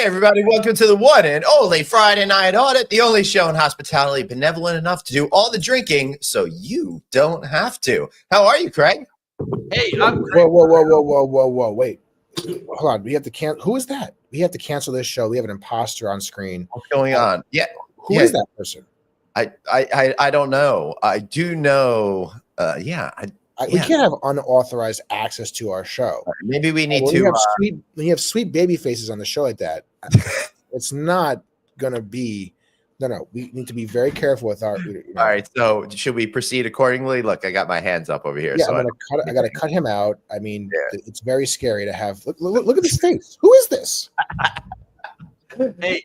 Hey, everybody, welcome to the one and only Friday Night Audit, the only show in hospitality benevolent enough to do all the drinking so you don't have to. How are you, Craig? Hey, I'm great. Whoa. Wait. Hold on. We have to cancel. Who is that? We have to cancel this show. We have an imposter on screen. What's going on? Yeah. Who is that person? I don't know. I do know. We can't have unauthorized access to our show. Maybe we need when to. When you have sweet baby faces on the show like that, it's not going to be. No. We need to be very careful with our. All right. So should we proceed accordingly? Look, I got my hands up over here. Yeah, so I got to cut him out. I mean, It's very scary to have. Look at this face. Who is this? Hey,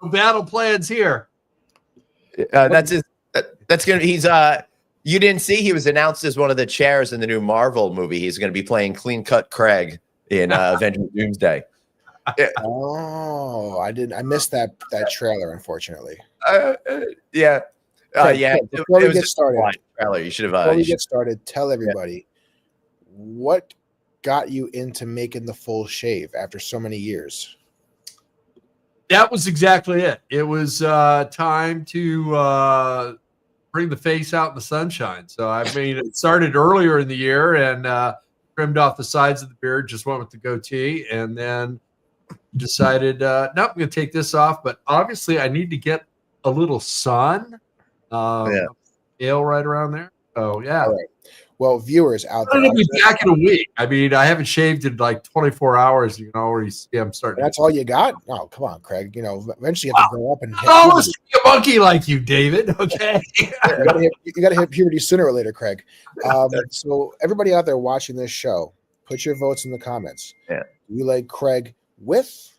no battle plans here. That's his. That's gonna. He's You didn't see he was announced as one of the chairs in the new Marvel movie. He's going to be playing Clean Cut Craig in Avengers Doomsday. Oh, I didn't. I missed that trailer, unfortunately. Yeah. Before we get started, trailer. You should have. Before we get started, tell everybody what got you into making the full shave after so many years. That was exactly it. It was time to bring the face out in the sunshine. So, I mean, it started earlier in the year and trimmed off the sides of the beard, just went with the goatee, and then decided, nope, I'm going to take this off. But obviously, I need to get a little sun. Scale right around there. So, yeah. All right. Well, viewers out there. I'm going to be back in a week. I mean, I haven't shaved in like 24 hours. You can already see I'm starting. That's all you got? Oh, come on, Craig. You know, eventually you have to grow up and hit I want to be a monkey like you, David. Okay. you got to hit puberty sooner or later, Craig. So everybody out there watching this show, put your votes in the comments. Yeah. Do you like Craig with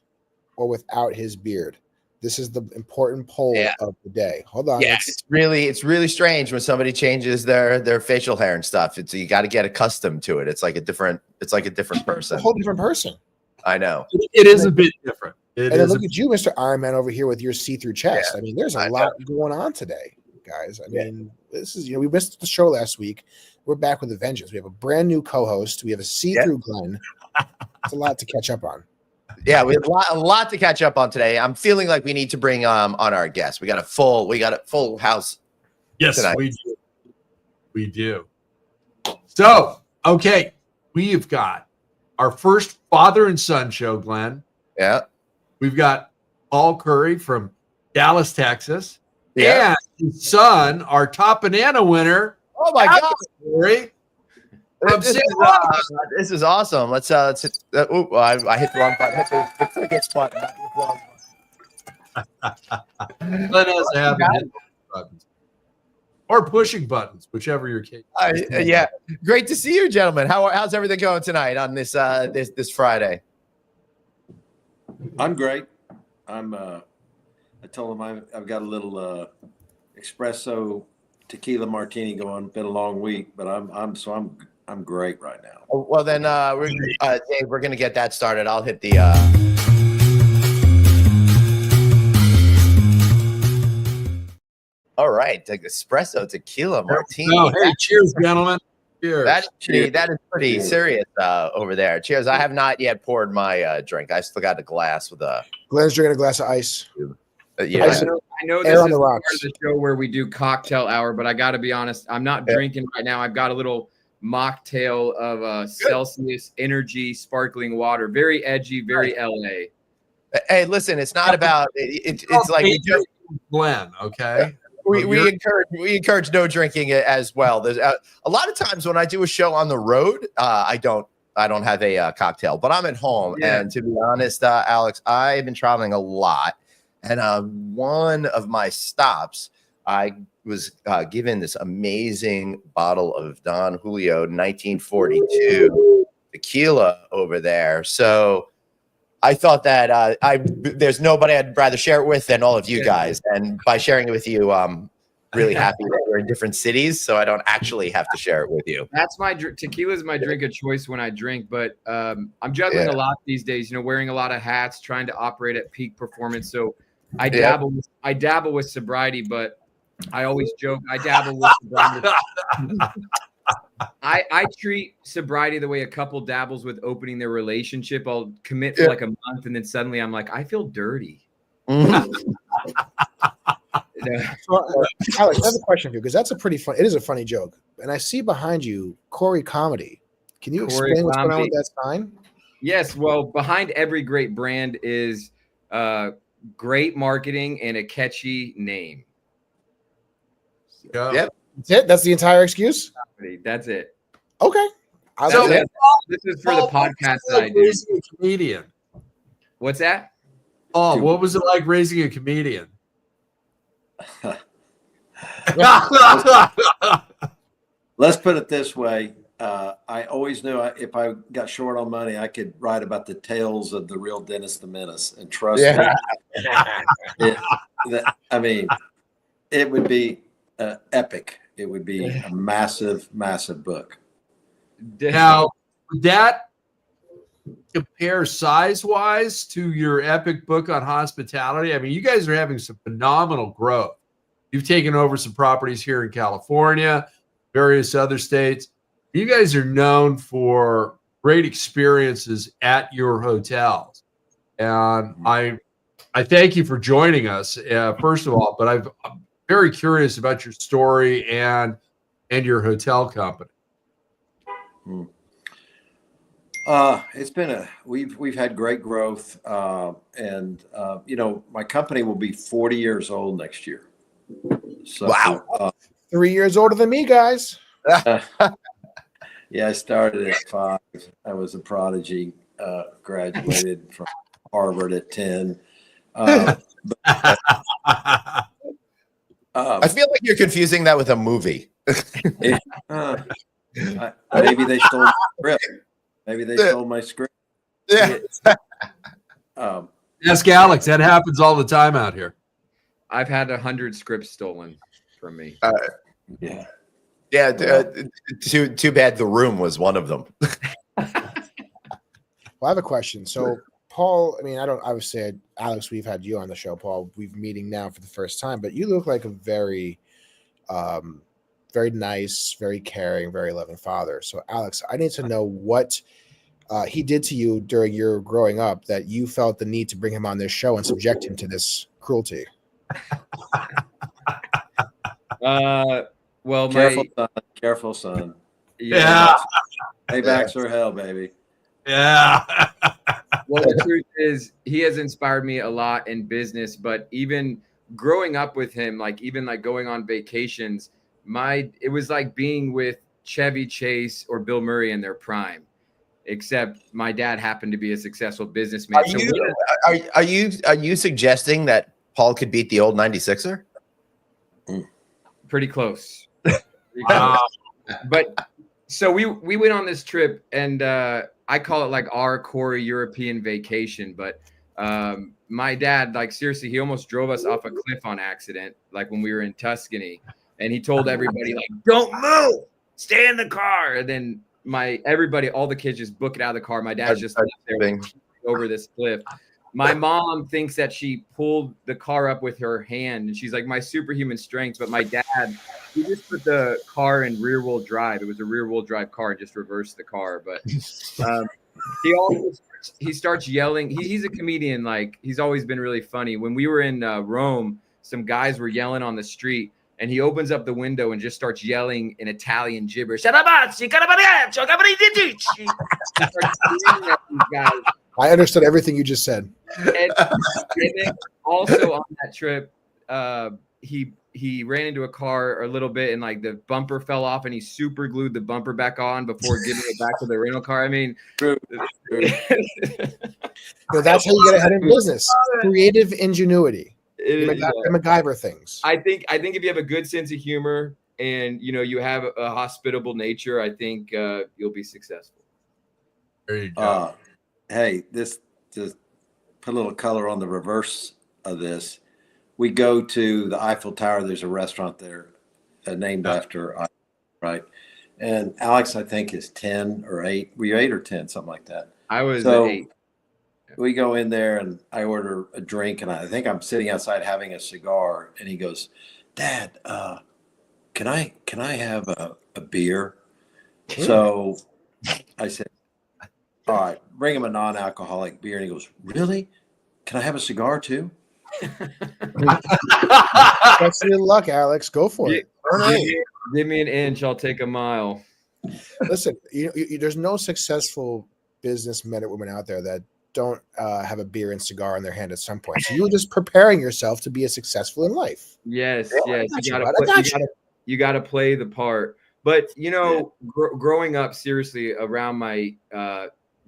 or without his beard? This is the important poll of the day. Hold on. Yeah, it's really strange when somebody changes their facial hair and stuff. You got to get accustomed to it. It's like a different person. A whole different person. I know. It is a bit different. And then look at you, Mr. Iron Man, over here with your see-through chest. I mean, there's a lot going on today, guys. I mean, this is, we missed the show last week. We're back with a vengeance. We have a brand new co-host. We have a see-through Glenn. It's a lot to catch up on. Yeah, we have a lot to catch up on today. I'm feeling like we need to bring on our guest. We got a full house. Yes, tonight. We do. So, okay, we've got our first father and son show, Glenn. Yeah. We've got Paul Coury from Dallas, Texas. Yeah. And his son, our top banana winner. Oh my God. Coury. This is awesome. Let's hit. I hit the wrong button. Hit the crickets button. Let us have buttons or pushing buttons, whichever your case. Yeah, great to see you, gentlemen. How's everything going tonight on this this Friday? I'm great. I told him I've got a little espresso tequila martini going. Been a long week, but I'm great right now. Well, then, Dave, we're going to get that started. I'll hit the. All right, the espresso tequila martini. Oh, hey, cheers, gentlemen. Cheers. That is pretty serious over there. Cheers. I have not yet poured my drink. I still got a glass with a. Glenn's drinking a glass of ice. Yeah. I know this is part of the show where we do cocktail hour, but I got to be honest, I'm not drinking right now. I've got a little mocktail of Celsius Energy sparkling water. Very edgy, very LA. Hey, listen, it's not about it's like Glenn, okay? We encourage no drinking as well. There's a lot of times when I do a show on the road, I don't have a cocktail, but I'm at home. Yeah. And to be honest, Alex, I've been traveling a lot, and one of my stops, I was given this amazing bottle of Don Julio 1942 tequila over there. So I thought that there's nobody I'd rather share it with than all of you guys. And by sharing it with you, I'm really happy that we're in different cities, so I don't actually have to share it with you. That's my tequila is my drink of choice when I drink, but I'm juggling a lot these days. Wearing a lot of hats, trying to operate at peak performance. So I dabble with sobriety, but I always joke I dabble with sobriety. I treat sobriety the way a couple dabbles with opening their relationship. I'll commit for like a month, and then suddenly I'm like, I feel dirty. So, Alex, I have a question for you because that's a pretty fun. It is a funny joke, and I see behind you Coury Comedy. Can you Coury explain what's going on Comedy. with that sign? Yes, well, behind every great brand is great marketing and a catchy name. Yeah. Yep. That's it. That's the entire excuse. That's it. Okay. So That's it. this is for the podcast that I do. Raising a comedian. What's that? Oh, what was it like raising a comedian? Let's put it this way. I always knew if I got short on money, I could write about the tales of the real Dennis the Menace. And trust me, I mean, it would be epic. It would be a massive, massive book. Now, would that compare size-wise to your epic book on hospitality? I mean, you guys are having some phenomenal growth. You've taken over some properties here in California, various other states. You guys are known for great experiences at your hotels. And I thank you for joining us, first of all, but I'm very curious about your story and your hotel company. It's been we've had great growth, and my company will be 40 years old next year. So, wow, 3 years older than me, guys. Yeah, I started at 5. I was a prodigy. Graduated from Harvard at 10. I feel like you're confusing that with a movie. Maybe they stole my script. Maybe they stole my script. Yeah. Ask Alex. That happens all the time out here. I've had 100 scripts stolen from me. Yeah. Yeah. Too bad The Room was one of them. Well, I have a question. So, Paul, I mean, I would say, Alex, we've had you on the show, Paul. We've meeting now for the first time, but you look like a very, very nice, very caring, very loving father. So, Alex, I need to know what he did to you during your growing up that you felt the need to bring him on this show and subject him to this cruelty. Well, careful, son. Yeah. Paybacks are hell, baby. Yeah. Well, the truth is, he has inspired me a lot in business, but even growing up with him, like going on vacations, it was like being with Chevy Chase or Bill Murray in their prime, except my dad happened to be a successful businessman. Are you suggesting that Paul could beat the old 96er? Pretty close. Wow. But so we went on this trip, and I call it like our Coury European vacation. But my dad, like seriously, he almost drove us off a cliff on accident, like when we were in Tuscany. And he told everybody, like, don't move, stay in the car. And then all the kids just book it out of the car. My dad's just there over this cliff. My mom thinks that she pulled the car up with her hand, and she's like, my superhuman strength. But my dad, he just put the car in rear-wheel drive. It was a rear-wheel drive car, and just reversed the car. But he starts yelling. He's a comedian. Like, he's always been really funny. When we were in Rome, some guys were yelling on the street, and he opens up the window and just starts yelling in Italian gibberish. I understood everything you just said. And then also on that trip, he ran into a car a little bit, and like the bumper fell off, and he super glued the bumper back on before giving it back to the rental car. I mean, Well, that's how you get ahead in business. Creative ingenuity. MacGyver things. I think if you have a good sense of humor and you have a hospitable nature, I think you'll be successful. There you go. Hey, this to put a little color on the reverse of this. We go to the Eiffel Tower. There's a restaurant there named after Eiffel, right? And Alex, I think, is 10 or 8. Were you 8 or 10, something like that? I was 8. We go in there and I order a drink, and I think I'm sitting outside having a cigar, and he goes, Dad, can I have a beer? So I said, all right, bring him a non-alcoholic beer. And he goes, really? Can I have a cigar too? That's your luck, Alex. Go for it. Give me an inch. I'll take a mile. Listen, there's no successful business men or women out there that don't have a beer and cigar in their hand at some point. So you were just preparing yourself to be as successful in life. Yes, Yeah, yes. You got to play the part. But, growing up seriously around my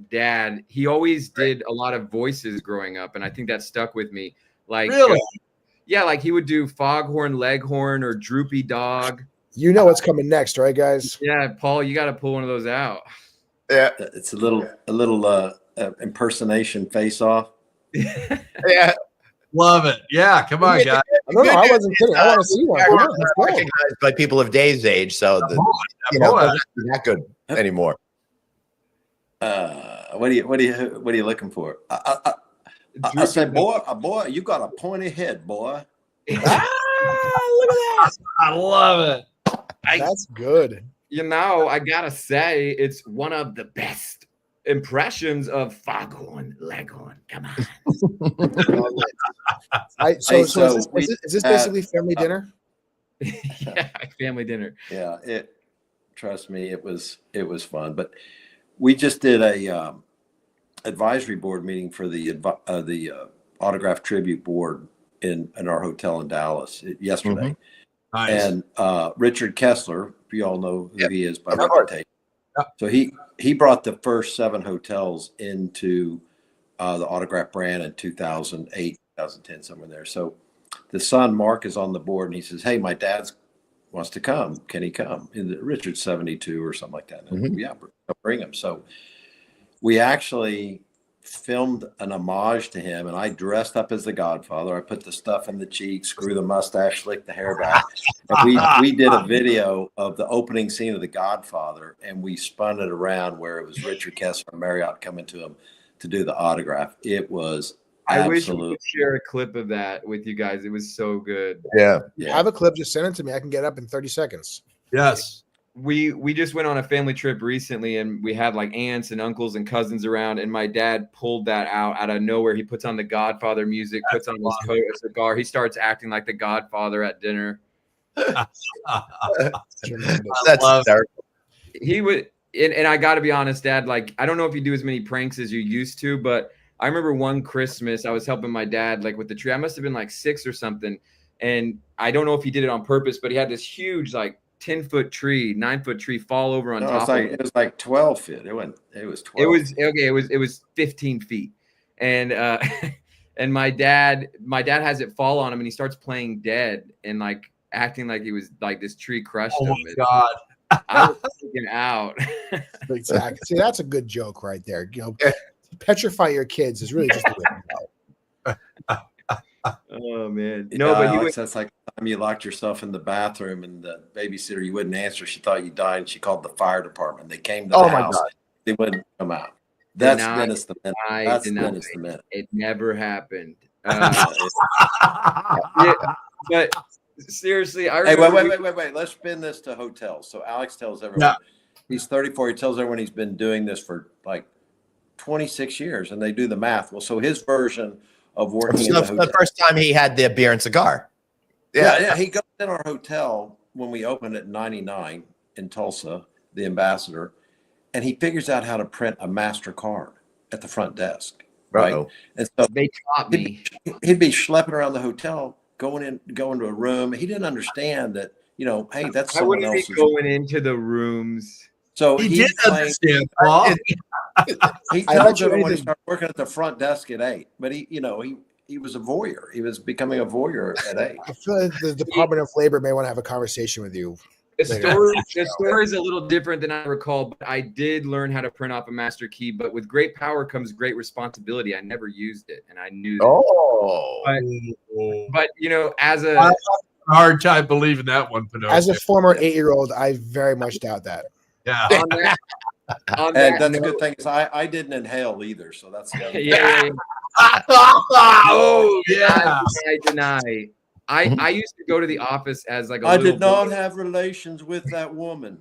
dad, he always did a lot of voices growing up. And I think that stuck with me. Like, really? Yeah, like he would do Foghorn Leghorn or Droopy Dog. You know what's coming next, right, guys? Yeah, Paul, you got to pull one of those out. Yeah, it's a little impersonation face-off. Yeah, love it. Yeah, come on, guys. No, I wasn't kidding. I want to see one. Recognized by people of Dave's age, so not that good anymore. What are you looking for? I said, boy, you got a pointy head, boy. Look at that! I love it. That's good. I gotta say, it's one of the best impressions of Foghorn Leghorn. Come on. So is this basically family dinner? Yeah, family dinner. Yeah, trust me, it was fun. But we just did a advisory board meeting for the autograph tribute board in our hotel in Dallas yesterday. Mm-hmm. Nice. And Richard Kessler, you all know who he is by reputation. Yep. So he brought the first 7 hotels into the autograph brand in 2008, 2010, somewhere there. So the son, Mark, is on the board, and he says, hey, my dad wants to come. Can he come? And Richard's 72 or something like that. And yeah, bring him. So we actually filmed an homage to him, and I dressed up as the Godfather. I put the stuff in the cheeks, grew the mustache, slicked the hair back. And we did a video of the opening scene of the Godfather, and we spun it around where it was Richard Kessler and Marriott coming to him to do the autograph. It was I wish we could share a clip of that with you guys. It was so good. Yeah. Have a clip, just send it to me. I can get up in 30 seconds. Yes. We just went on a family trip recently, and we had like aunts and uncles and cousins around, and my dad pulled that out of nowhere. He puts on the Godfather music, puts on his coat, a cigar. He starts acting like the Godfather at dinner. That's hysterical. He would, and I got to be honest, Dad, like, I don't know if you do as many pranks as you used to, but I remember one Christmas I was helping my dad like with the tree. I must have been like 6 or something, and I don't know if he did it on purpose, but he had this huge like 10-foot tree, 9-foot tree fall over on top of it. It was like 12 feet. It was 12. It was 15 feet. And and my dad has it fall on him, and he starts playing dead and like acting like he was like this tree crushed him. Oh my God. I was freaking out. Exactly. See, that's a good joke right there. Petrify your kids is really just the way to go. Oh man. No, but that's like the time you locked yourself in the bathroom and the babysitter, you wouldn't answer. She thought you died, and she called the fire department. They came to the house. God. They wouldn't come out. That's Dennis the Minute. That's Dennis the Minute. It never happened. Yeah, but seriously, I remember wait. Let's spin this to hotels. So Alex tells everyone he's 34. He tells everyone he's been doing this for like 26 years, and they do the math. Well, so his version of working in the hotel. The first time he had the beer and cigar. Yeah. He goes in our hotel when we opened at 99 in Tulsa, the Ambassador, and he figures out how to print a MasterCard at the front desk. Right. Uh-oh. And so they taught me. He'd be schlepping around the hotel, going to a room. He didn't understand that, hey, that's someone else's. Going into the rooms. So he did understand, Paul. He tells everyone he started working at the front desk at 8, but he was a voyeur. He was becoming a voyeur at 8. I feel like the Department of Labor may want to have a conversation with you. The story is a little different than I recall, but I did learn how to print off a master key. But with great power comes great responsibility. I never used it, and I knew that. Oh, but as a I have a hard time believing that one, Pinocchio. As a former 8-year-old, I very much doubt that. Yeah. And that's a good thing, is I didn't inhale either, so that's yeah. Oh yeah. I deny. I used to go to the office as like I did not have relations with that woman.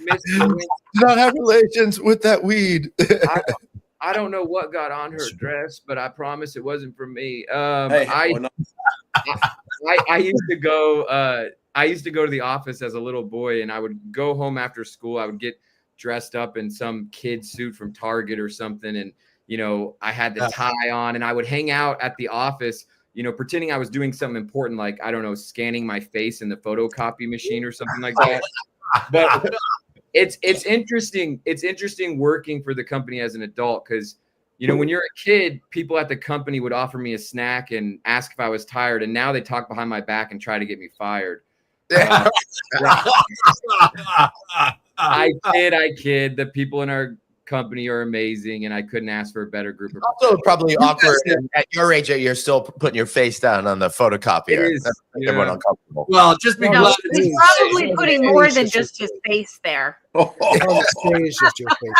Do not have relations with that weed. I don't know what got on her dress, but I promise it wasn't for me. I used to go. I used to go to the office as a little boy, and I would go home after school. I would get dressed up in some kid suit from Target or something, and I had the tie on, and I would hang out at the office, pretending I was doing something important, like I don't know, scanning my face in the photocopy machine or something like that. But it's interesting. It's interesting working for the company as an adult because. When you're a kid, people at the company would offer me a snack and ask if I was tired. And now they talk behind my back and try to get me fired. I kid. The people in our company are amazing, and I couldn't ask for a better group of people. Also, probably awkward at your age that you're still putting your face down on the photocopier. That's everyone uncomfortable. Well, just be glad he's probably putting more than just his face there. It's just your face.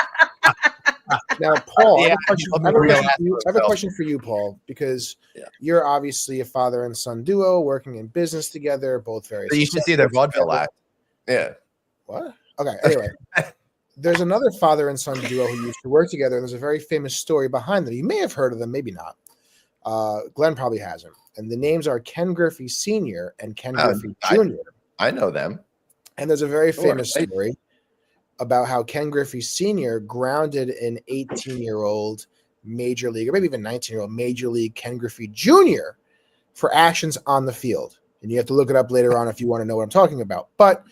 Now, Paul, I have a question for you, Paul, because you're obviously a father and son duo working in business together, both very. So you should see their vaudeville act. Yeah. What? Okay. Anyway, there's another father and son duo who used to work together, and there's a very famous story behind them. You may have heard of them, maybe not. Glenn probably hasn't. And the names are Ken Griffey Sr. and Ken Griffey Jr. I know them. And there's a very famous story about how Ken Griffey Sr. grounded an 18-year-old major league, or maybe even 19-year-old major league Ken Griffey Jr. for actions on the field. And you have to look it up later on if you want to know what I'm talking about. But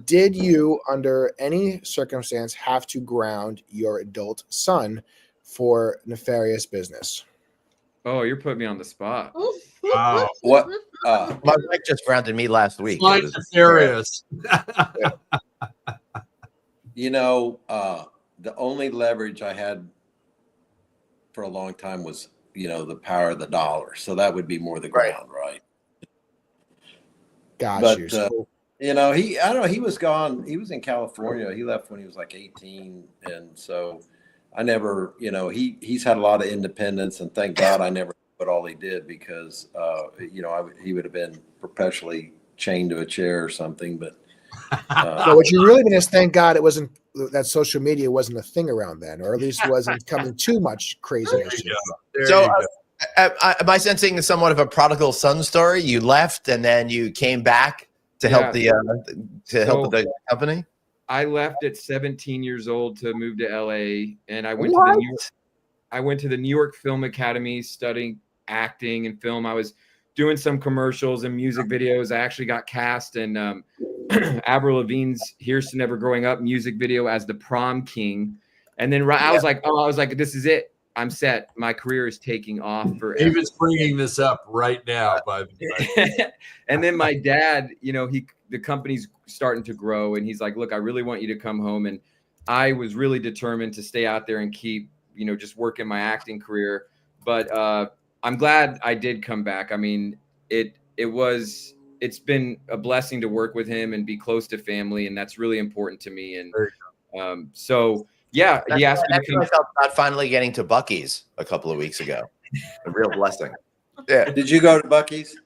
did you, under any circumstance, have to ground your adult son for nefarious business? Oh, you're putting me on the spot. Wow. What? My wife just grounded me last week. Mine's nefarious. The only leverage I had for a long time was, the power of the dollar. So that would be more the ground, right? Got you. So, I don't know. He was gone. He was in California. He left when he was like 18. And so I never, he's had a lot of independence, and thank God I never put all he did because, he would have been perpetually chained to a chair or something. But so what you really mean is thank God it wasn't that social media wasn't a thing around then, or at least wasn't coming too much craziness. So am I sensing somewhat of a prodigal son story? You left and then you came back to help help the company? I left at 17 years old to move to LA, and I went to the New York Film Academy studying acting and film. I was doing some commercials and music videos. I actually got cast in Avril Lavigne's "Here's to Never Growing Up" music video as the prom king. And then I was like, this is it. I'm set. My career is taking off forever. David's bringing this up right now, by the way. And then my dad, the company's starting to grow, and he's like, look, I really want you to come home. And I was really determined to stay out there and keep, just working my acting career. But I'm glad I did come back. I mean, it's been a blessing to work with him and be close to family, and that's really important to me. And he asked me to come. I felt about finally getting to Buc-ee's a couple of weeks ago. A real blessing. Yeah. Did you go to Buc-ee's?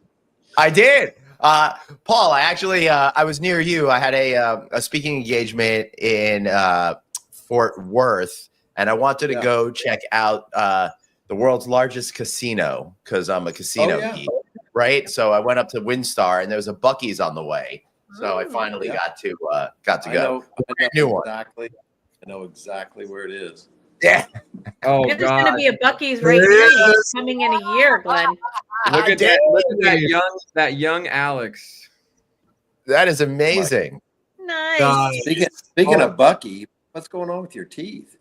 I did. Paul, I was near you. I had a speaking engagement in Fort Worth, and I wanted to go check out the world's largest casino because I'm a casino geek, right? So I went up to WinStar, and there was a Buc-ee's on the way. So I finally got to go. I know exactly. I know exactly where it is. Yeah. Oh, there's going to be a Buc-ee's right here coming in a year, Glenn. Look at that young Alex. That is amazing. Nice. Speaking of Buc-ee, what's going on with your teeth?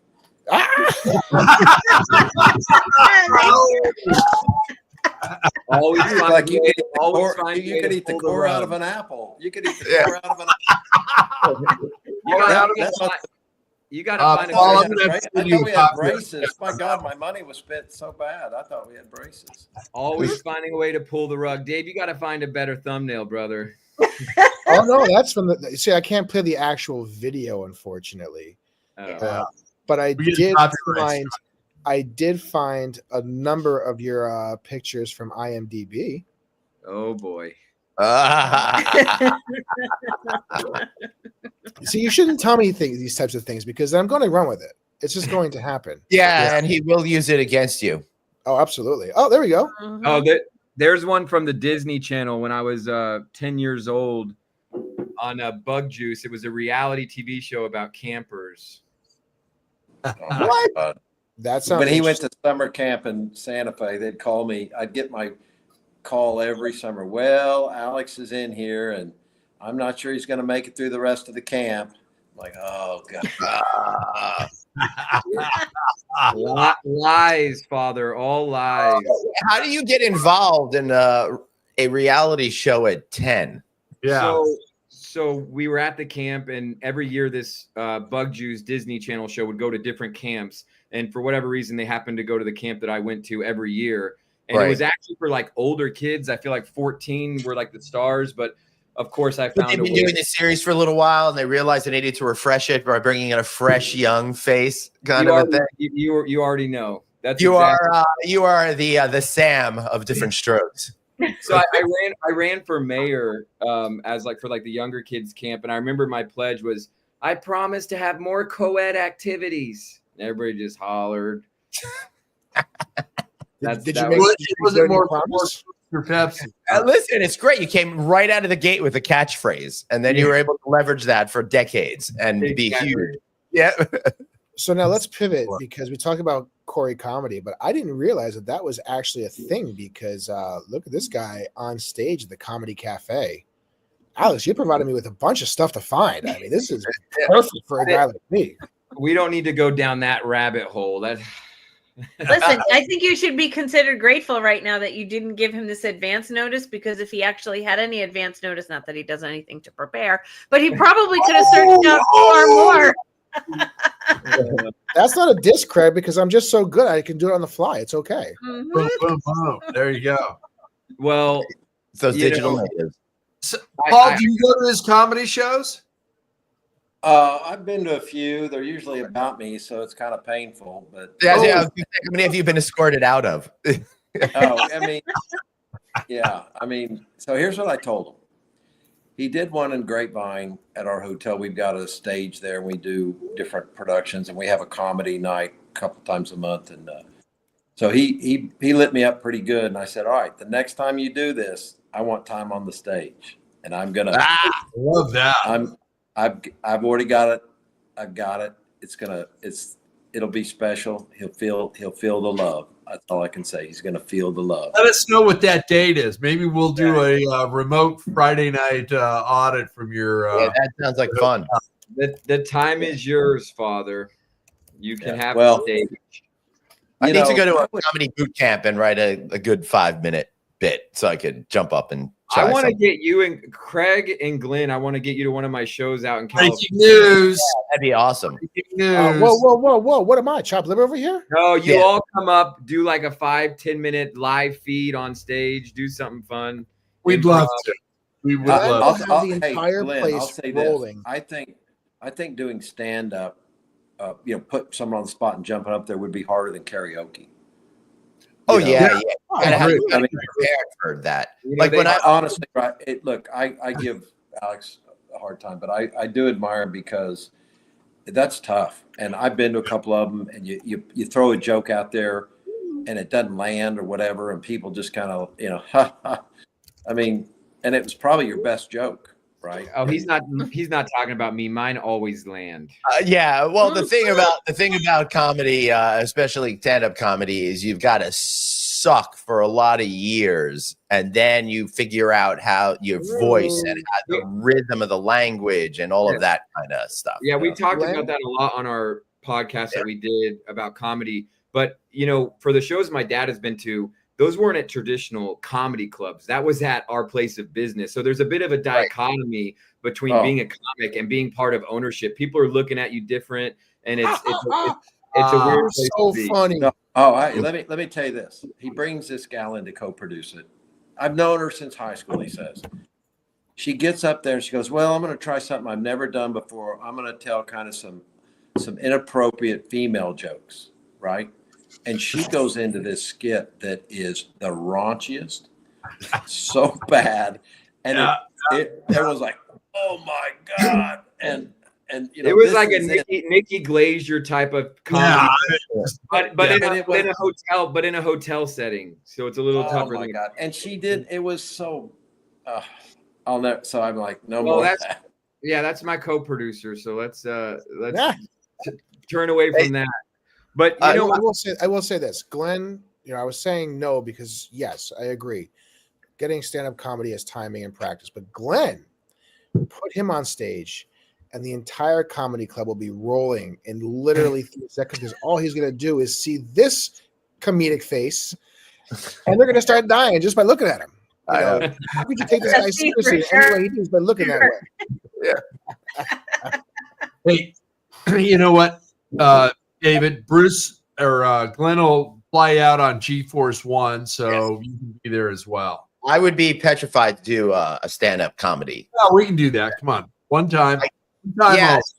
Always like you could eat the core out of an apple. You could eat the core out of an apple. You got to find a way. I thought we had braces. My God, my money was spent so bad. I thought we had braces. Always finding a way to pull the rug. Dave, you got to find a better thumbnail, brother. Oh, no, that's from see, I can't play the actual video, unfortunately. But I did find a number of your pictures from IMDb. Oh, boy. See, you shouldn't tell me these types of things because I'm going to run with it. It's just going to happen. Yeah, and he will use it against you. Oh, absolutely. Oh, there we go. Oh, there's one from the Disney Channel when I was 10 years old on Bug Juice. It was a reality TV show about campers. What? That sounds. When he went to summer camp in Santa Fe, they'd call me. I'd get my call every summer. Well, Alex is in here, and I'm not sure he's going to make it through the rest of the camp. I'm like, oh God. Lies, father, all lies. How do you get involved in a reality show at 10? Yeah. So we were at the camp, and every year this Bug Juice Disney Channel show would go to different camps. And for whatever reason, they happened to go to the camp that I went to every year. And it was actually for like older kids. I feel like 14 were like the stars, but of course I found they've been doing this series for a little while, and they realized they needed to refresh it by bringing in a fresh young face kind of a thing. You already know. That's you are the Sam of different strokes. So I ran for mayor as like for like the younger kids camp, and I remember my pledge was I promise to have more co-ed activities. And everybody just hollered. Did you make was it more promise for Pepsi? Listen, it's great. You came right out of the gate with a catchphrase, and then you were able to leverage that for decades and be huge. Yeah. So now let's pivot because we talk about Coury comedy, but I didn't realize that was actually a thing because look at this guy on stage at the Comedy Cafe. Alex, you provided me with a bunch of stuff to find. I mean, this is perfect for a guy like me. We don't need to go down that rabbit hole. Listen, I think you should be considered grateful right now that you didn't give him this advance notice, because if he actually had any advance notice, not that he does anything to prepare, but he probably could have searched out far more. That's not a diss, Craig, because I'm just so good I can do it on the fly. It's okay. Boom, boom, boom. There you go. Well, those digital natives. So, Paul, do you go to his comedy shows? I've been to a few. They're usually about me, so it's kind of painful. But how many have you been escorted out of? So here's what I told him. He did one in Grapevine at our hotel. We've got a stage there, and we do different productions, and we have a comedy night a couple times a month. And so he lit me up pretty good. And I said, all right, the next time you do this, I want time on the stage, and I'm gonna. Love that. I've already got it. I've got it. It'll be special. He'll feel the love. That's all I can say. He's going to feel the love. Let us know what that date is. Maybe we'll do a remote Friday night audit from your. That sounds like fun. The time is yours, Father. You can have the stage. I need to go to a comedy boot camp and write a good 5-minute bit so I could jump up and. I want to get you and Craig and Glenn. I want to get you to one of my shows out in California. Breaking news. Yeah, that'd be awesome. Whoa. What am I? Chop liver over here? No, you all come up, do like a 5-10 minute live feed on stage, do something fun. We'd love to. We would love to. The entire place I'll say rolling. This. I think doing stand up, put someone on the spot and jumping up there would be harder than karaoke. Oh yeah. I mean, prepared for that. Like when I honestly, I give Alex a hard time, but I do admire him because that's tough. And I've been to a couple of them, and you throw a joke out there, and it doesn't land or whatever, and people just kind of I mean, and it was probably your best joke. Right. Oh, he's not talking about me. Mine always land. Well, the thing about comedy, especially stand-up comedy, is you've got to suck for a lot of years, and then you figure out how your voice and how the rhythm of the language and all of that kind of stuff. Yeah, we talked about that a lot on our podcast that we did about comedy. But for the shows my dad has been to, those weren't at traditional comedy clubs. That was at our place of business. So there's a bit of a dichotomy between being a comic and being part of ownership. People are looking at you different, and it's a weird place so to be. funny. Let me tell you this. He brings this gal in to co-produce it. I've known her since high school, he says. She gets up there and she goes, well, I'm going to try something I've never done before. I'm going to tell kind of some inappropriate female jokes, right? And she goes into this skit that is the raunchiest, so bad. and it was like, oh my God. And it was like a Nikki Glazier type of comedy, but in a hotel setting. So it's a little tougher. Oh my God. And she did, it was so, I'll never, so I'm like, no well, more. That's my co-producer. So let's turn away from that. But I will say this, Glenn, I was saying no, because yes, I agree. Getting stand-up comedy has timing and practice, but Glenn, put him on stage and the entire comedy club will be rolling in literally 3 seconds, because all he's going to do is see this comedic face and they're going to start dying just by looking at him. How could you take this guy seriously any way he does by looking that way? Hey, you know what, David, Bruce or Glenn will fly out on G-Force 1, so you can be there as well. I would be petrified to do a stand-up comedy. Oh, we can do that. Come on, one time. Yes.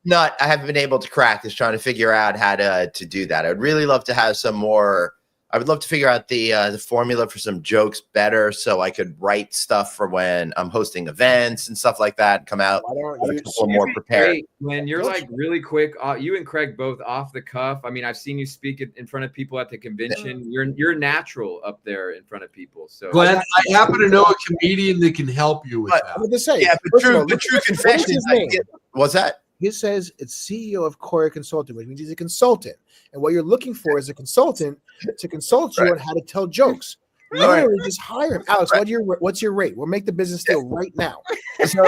Nut I haven't been able to crack is trying to figure out how to do that. I would really love to have some more. I would love to figure out the formula for some jokes better, so I could write stuff for when I'm hosting events and stuff like that. And come out a couple more prepared. When you're like really quick, you and Craig both off the cuff. I mean, I've seen you speak in front of people at the convention. You're natural up there in front of people. So Glenn, I happen to know a comedian that can help you with that. I'm going to say, but true confession. What's that? He says it's CEO of Coury Consulting, which means he's a consultant. And what you're looking for is a consultant to consult you on how to tell jokes. Literally, just hire him. Alex, what's your rate? We'll make the business deal right now. So,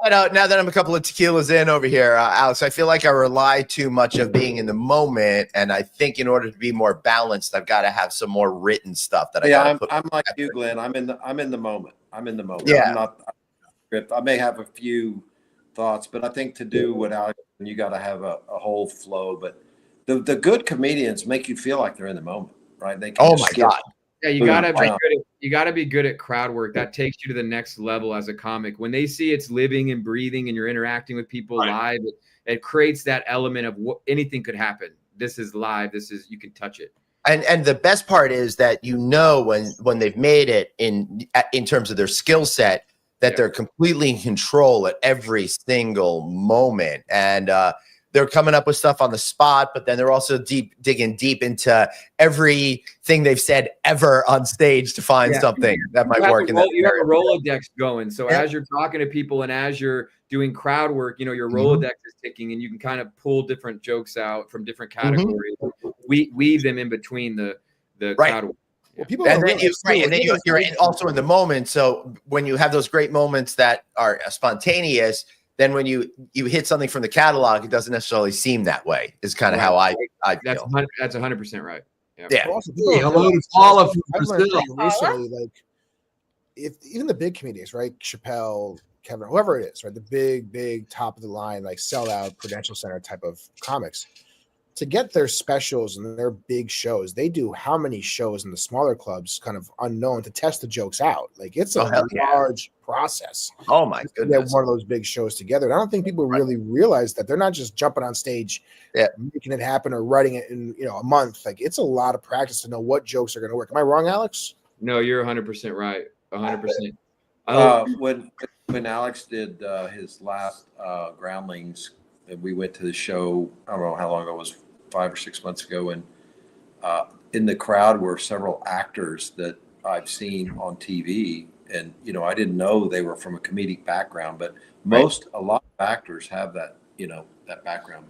now that I'm a couple of tequilas in over here, Alex, I feel like I rely too much of being in the moment, and I think in order to be more balanced, I've got to have some more written stuff that I'm like you, Glenn. I'm in the moment. Yeah. I'm not script. I may have a few thoughts, but I think to do what Alex, you got to have a whole flow. But the good comedians make you feel like they're in the moment, right? They can God. Yeah, you gotta be good at crowd work. That takes you to the next level as a comic. When they see it's living and breathing and you're interacting with people live, it creates that element of anything could happen. This is live. You can touch it. And the best part is that when they've made it in terms of their skill set, that they're completely in control at every single moment. And they're coming up with stuff on the spot, but then they're also digging deep into everything they've said ever on stage to find something that might work. You have a Rolodex going. So as you're talking to people and as you're doing crowd work, your Rolodex is ticking and you can kind of pull different jokes out from different categories. We weave them in between the crowd work. Well, people and then you're also in the moment. So when you have those great moments that are spontaneous, then when you hit something from the catalog, it doesn't necessarily seem that way. Is kind of how I feel. That's 100% right. Yeah. Hello to Paula from Brazil. Recently, like if even the big comedians, right? Chappelle, Kevin, whoever it is, right? The big top of the line, like sell out Prudential Center type of comics. To get their specials and their big shows, they do how many shows in the smaller clubs, kind of unknown, to test the jokes out. Like it's a large process. Oh my goodness! Get one of those big shows together. And I don't think people really realize that they're not just jumping on stage, making it happen or writing it in a month. Like it's a lot of practice to know what jokes are going to work. Am I wrong, Alex? No, you're 100% right. 100%. When Alex did his last Groundlings, we went to the show, I don't know how long ago it was, 5 or 6 months ago. And in the crowd were several actors that I've seen on TV. And, I didn't know they were from a comedic background, but a lot of actors have that, that background.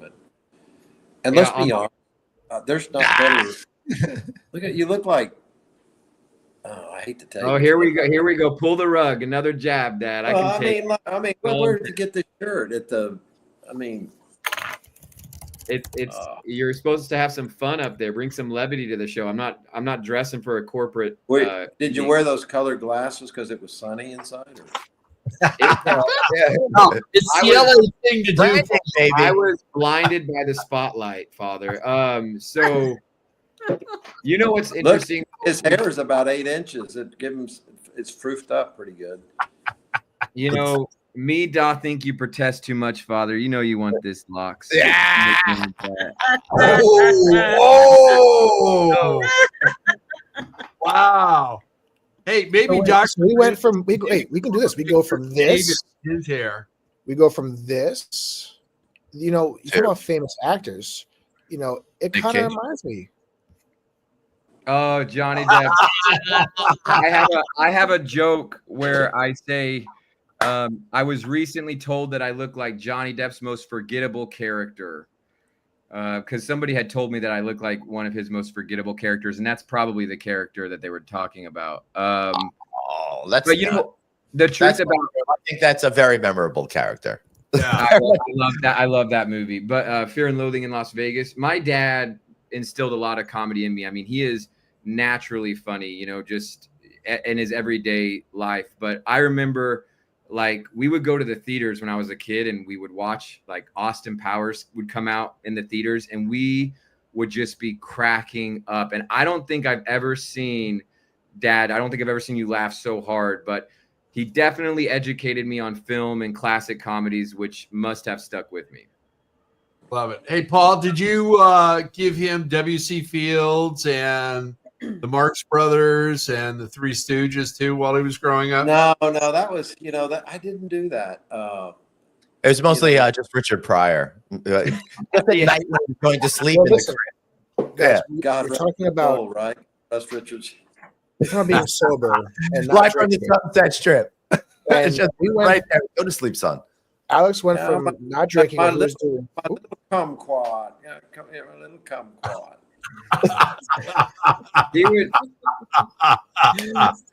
And let's be honest, there's not better. Look at you, look like, I hate to tell you. Oh, here we go. Pull the rug. Another jab, Dad. Where did you get the shirt you're supposed to have some fun up there. Bring some levity to the show. I'm not dressing for a corporate. Did you wear those colored glasses because it was sunny inside? It's the LA thing to do. Baby. I was blinded by the spotlight, Father. So what's interesting? Look, his hair is about 8 inches. It's froofed up pretty good. Me doth think you protest too much, Father. You want this locks. Yeah. Oh. Wow. Hey, maybe So Doctor. we went from we can do this. We go from this. His hair. We go from this. You know, you talk about famous actors. You know, it kind of reminds me. Oh, Johnny Depp. I have a joke where I say I was recently told that I look like Johnny Depp's most forgettable character. Because somebody had told me that I look like one of his most forgettable characters, and that's probably the character that they were talking about. That's but you know the truth about. I think that's a very memorable character. Yeah, I love that. I love that movie. But Fear and Loathing in Las Vegas. My dad instilled a lot of comedy in me. I mean, he is naturally funny, you know, just in his everyday life. But I remember, like, we would go to the theaters when I was a kid, and we would watch, like, Austin Powers would come out in the theaters, and we would just be cracking up. And I don't think I've ever seen, Dad, I don't think I've ever seen you laugh so hard, but he definitely educated me on film and classic comedies, which must have stuck with me. Love it. Hey, Paul, did you give him W.C. Fields and the Marx Brothers and the Three Stooges too while he was growing up? No, that was, you know, that I didn't do that. It was mostly just Richard Pryor. Just at night when he was going to sleep in the crib. Guys, God, we're talking about right? Russ Richards. we're talking about being sober and not Live from the drinking. Sunset Strip. And It's just we went- right there. Go to sleep, son. Alex went Yeah, from but- not drinking my to who's doing. My little kumquat. Yeah, come here, my little kumquat. He would,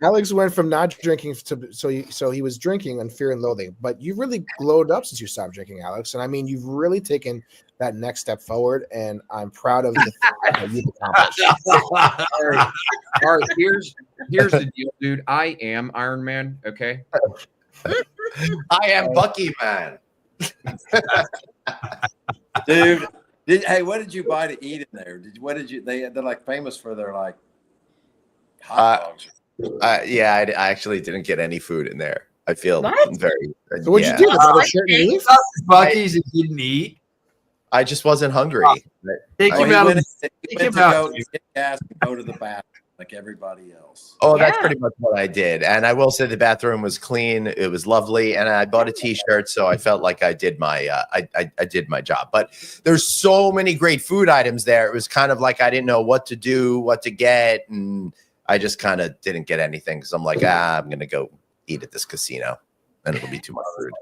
Alex went from not drinking to so he was drinking on Fear and Loathing, but you've really glowed up since you stopped drinking, Alex. And I mean, you've really taken that next step forward, and I'm proud of the thing that you've accomplished. all right, here's the deal, dude. I am Iron Man, okay? I am Bucky Man. Dude, hey, what did you buy to eat in there? They're like famous for their like hot dogs. Yeah, I actually didn't get any food in there. I feel What? very. So what'd you do? About a shirt and leave? Bucky's and didn't eat. I just wasn't hungry. Take Oh, him he out. went, Of, he take went him to out. go get gas and go to the bathroom like everybody else. Oh, that's Yeah. pretty much what I did. And I will say the bathroom was clean. It was lovely. And I bought a t-shirt. So I felt like I did my, I did my job, but there's so many great food items there. It was kind of like, I didn't know what to do, what to get. And I just kind of didn't get anything. Cause I'm like, I'm going to go eat at this casino and it'll be too much food.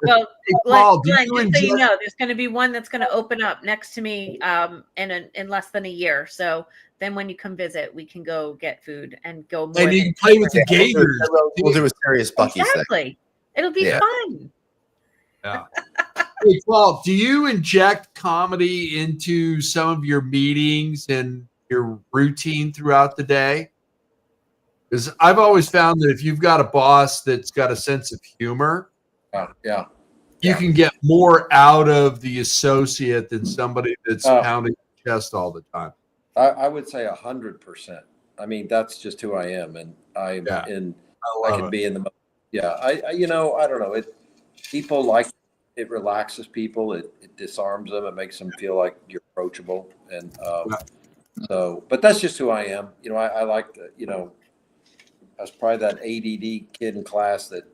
Well, Paul, do Glenn, you just so you enjoy- know, there's going to be one that's going to open up next to me in less than a year. So then when you come visit, we can go get food and go more. And you than- can play with the Yeah, Gators. We'll do a serious Bucky thing. Exactly. It'll be Yeah. fun. Yeah. Hey, Paul, do you inject comedy into some of your meetings and your routine throughout the day? Because I've always found that if you've got a boss that's got a sense of humor, Yeah. you can get more out of the associate than somebody that's pounding the chest all the time. I would say 100%. I mean, that's just who I am, and I can be in the. Yeah, I you know, I don't know. People like it relaxes people. It disarms them. It makes them feel like you're approachable, and so. But that's just who I am. You know, I like the. You know, I was probably that ADD kid in class that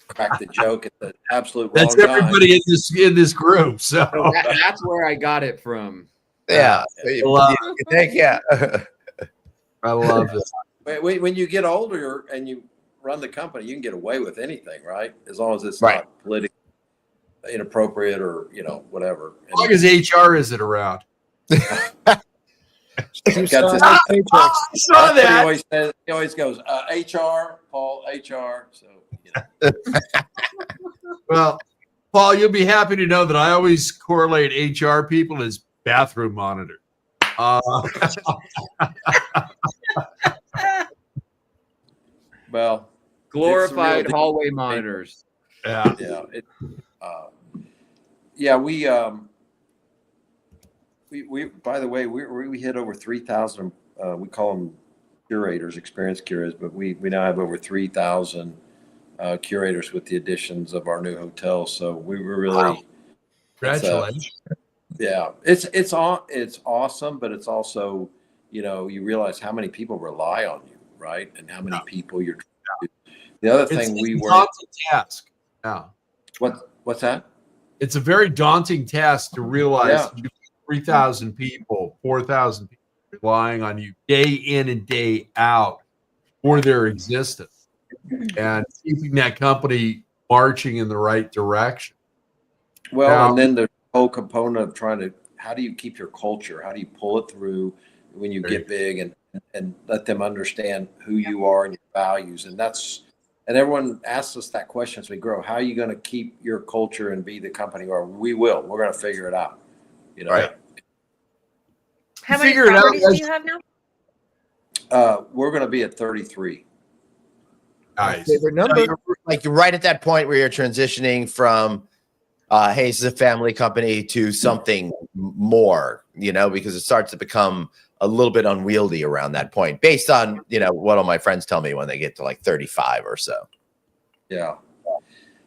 cracked the joke at the absolute wrong That's time. everybody in this group. So that's where I got it from. Yeah. Yeah. I love it. When you get older and you run the company, you can get away with anything, right? As long as it's Right. not politically inappropriate or whatever. As long as HR isn't around. Keep Got signing this- those paychecks. I saw That's what he that. always says. He always goes, HR, Paul, HR. So, Well, Paul, you'll be happy to know that I always correlate HR people as bathroom monitor. well, Glorified It's real- hallway monitors. Yeah. yeah, we by the way, we hit over 3,000. We call them curators, experienced curators, but we now have over 3,000 curators with the additions of our new hotel. So we were really, Wow. Congratulations. yeah, it's awesome, but it's also, you realize how many people rely on you. right? And how many people you're trying to do. The other thing It's we a were daunting task. Yeah. What's that? It's a very daunting task to realize Yeah. you have 3,000 people, 4,000 people relying on you day in and day out for their existence and keeping that company marching in the right direction. Well, Now, and then the whole component of trying to, how do you keep your culture? How do you pull it through when you get big and let them understand who you are and your values? And everyone asks us that question as we grow. How are you going to keep your culture and be the company? Or we will. We're going to figure it out. You know. Right. How many Figure it out, properties do guys. you have now? We're going to be at 33. Nice. Favorite So number. you're right at that point where you're transitioning from, hey, this is a family company to something more, because it starts to become a little bit unwieldy around that point, based on, what all my friends tell me when they get to like 35 or so. Yeah.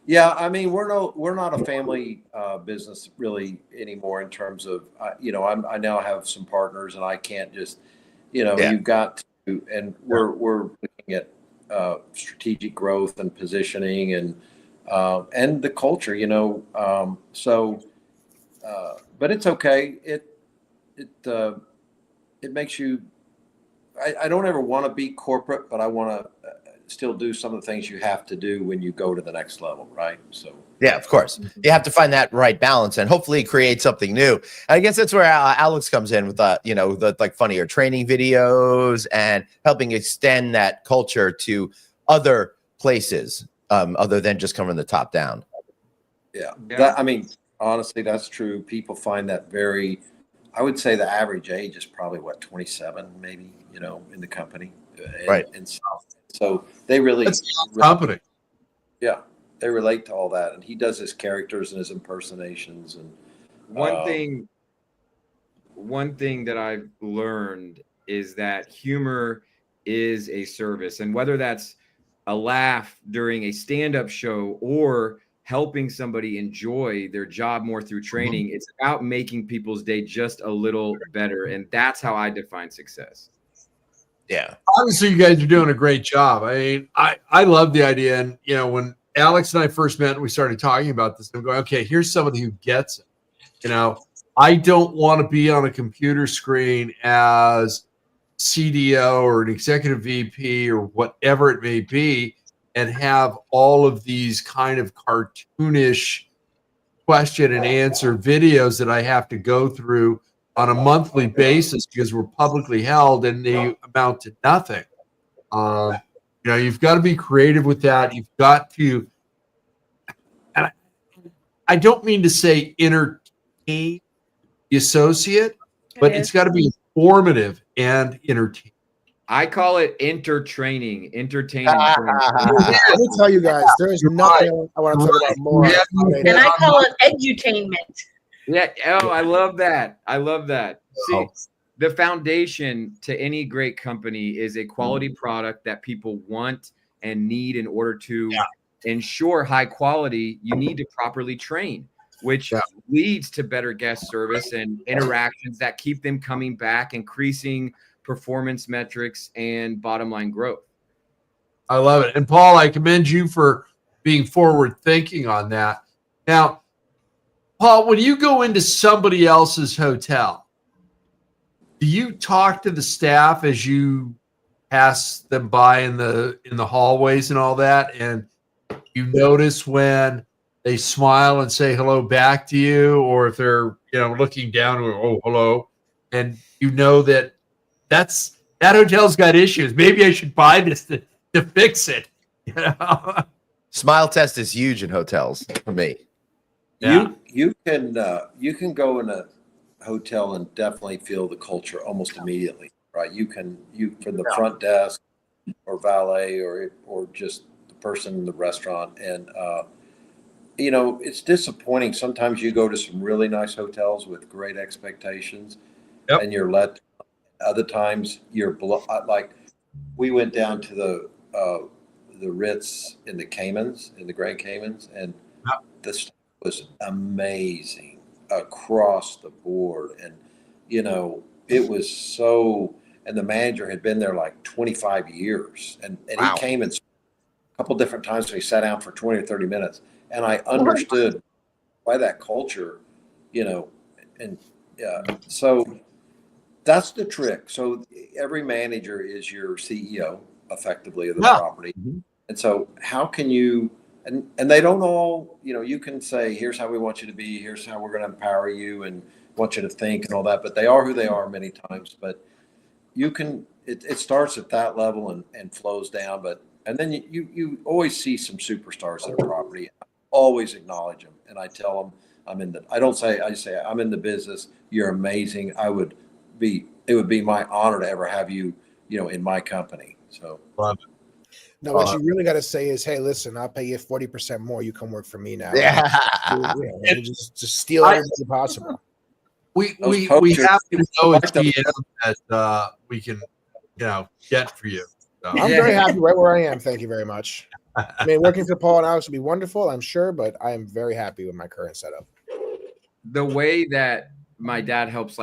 Yeah. I mean, we're not a family business really anymore in terms of, I now have some partners and I can't just, you've got to, and we're looking at strategic growth and positioning and the culture, but it's okay. It makes you, I don't ever want to be corporate, but I want to still do some of the things you have to do when you go to the next level. Right. So, yeah, of course you have to find that right balance and hopefully create something new. I guess that's where Alex comes in with the like funnier training videos and helping extend that culture to other places other than just coming from the top down. Yeah. I mean, honestly, that's true. People find that I would say the average age is probably 27, maybe, in the company. Right. And so they really, Company. Yeah, they relate to all that. And he does his characters and his impersonations. And One thing that I've learned is that humor is a service, and whether that's a laugh during a stand-up show or helping somebody enjoy their job more through training, it's about making people's day just a little better. And that's how I define success. Yeah. Obviously, you guys are doing a great job. I mean, I love the idea. And, when Alex and I first met and we started talking about this, I'm going, okay, here's somebody who gets it. I don't want to be on a computer screen as CDO or an executive VP or whatever it may be and have all of these kind of cartoonish question and answer videos that I have to go through on a monthly basis because we're publicly held and they amount to nothing. You've got to be creative with that. You've got to, and I don't mean to say entertain the associate, but it's got to be informative and entertaining. I call it entertaining. Let me tell you guys, there is nothing I want to talk about more. And I call it edutainment. Yeah. Oh, I love that. See, the foundation to any great company is a quality product that people want and need in order to ensure high quality. You need to properly train, which leads to better guest service and interactions that keep them coming back, increasing performance metrics and bottom line growth. I love it. And Paul, I commend you for being forward thinking on that. Now, Paul, when you go into somebody else's hotel, do you talk to the staff as you pass them by in the hallways and all that? And you notice when they smile and say hello back to you, or if they're looking down and oh hello, and that hotel's got issues. Maybe I should buy this to fix it. Smile test is huge in hotels for me. Yeah. You can go in a hotel and definitely feel the culture almost immediately, right? You from the front desk or valet or just the person in the restaurant. And it's disappointing. Sometimes you go to some really nice hotels with great expectations and you're let. Other times you're like we went down to the Ritz in the Caymans, in the Grand Caymans, and this was amazing across the board. And it was so and the manager had been there like 25 years. And Wow. he came and a couple different times when he sat down for 20 or 30 minutes. And I understood why that culture, and so that's the trick. So every manager is your CEO effectively of the property. Mm-hmm. And so how can you, and they don't all, you can say, here's how we want you to be, here's how we're going to empower you and want you to think and all that, but they are who they are many times. But you can, it starts at that level and flows down. And then you always see some superstars at a property. I always acknowledge them. And I tell them, I say, I'm in the business. You're amazing. It would be my honor to ever have you, in my company. So. Love it. No, what you really got to say is, hey, listen, I'll pay you 40% more. You come work for me now. Yeah. Just steal everything possible. We have to know a GM that we can, get for you. So. I'm very happy right where I am. Thank you very much. I mean, working for Paul and Alex would be wonderful, I'm sure, but I am very happy with my current setup. The way that my dad helps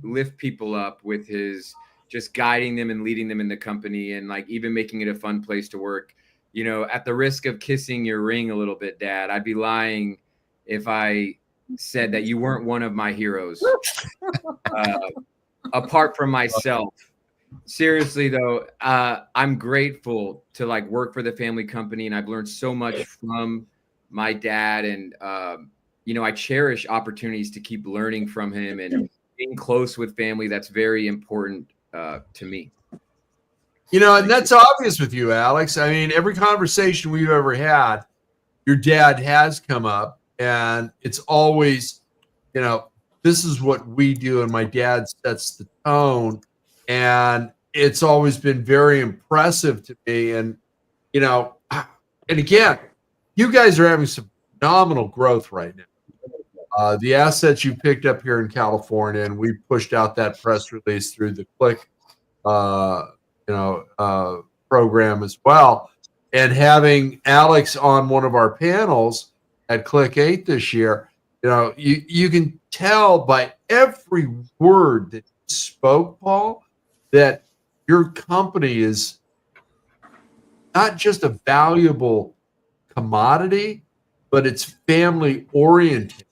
lift people up with his just guiding them and leading them in the company and even making it a fun place to work, at the risk of kissing your ring a little bit, Dad, I'd be lying if I said that you weren't one of my heroes apart from myself. Seriously though, I'm grateful to work for the family company, and I've learned so much from my dad, and I cherish opportunities to keep learning from him and being close with family. That's very important to me. And that's obvious with you, Alex. I mean, every conversation we've ever had, your dad has come up, and it's always, this is what we do, and my dad sets the tone, and it's always been very impressive to me. And, and again, you guys are having some phenomenal growth right now. The assets you picked up here in California, and we pushed out that press release through the Click, program as well. And having Alex on one of our panels at Click 8 this year, you can tell by every word that you spoke, Paul, that your company is not just a valuable commodity, but it's family oriented